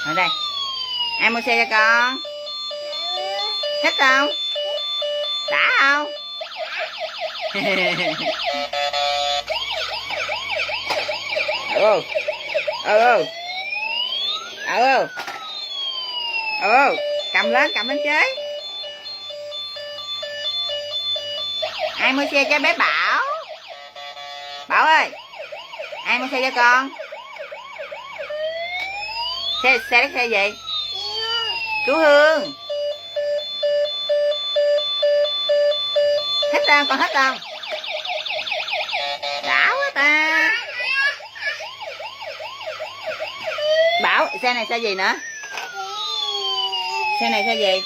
Ở đây. Ai mua xe cho con? Thích không? Đã không? Ừ. Ừ. Ừ. Ừ. Cầm lên chơi. Ai mua xe cho bé Bảo? Bảo ơi, ai mua xe cho con? Xe gì? Chú Hương. Thích không? Con thích không? Đã quá ta. Bảo, xe này xe gì nữa? Xe này xe gì?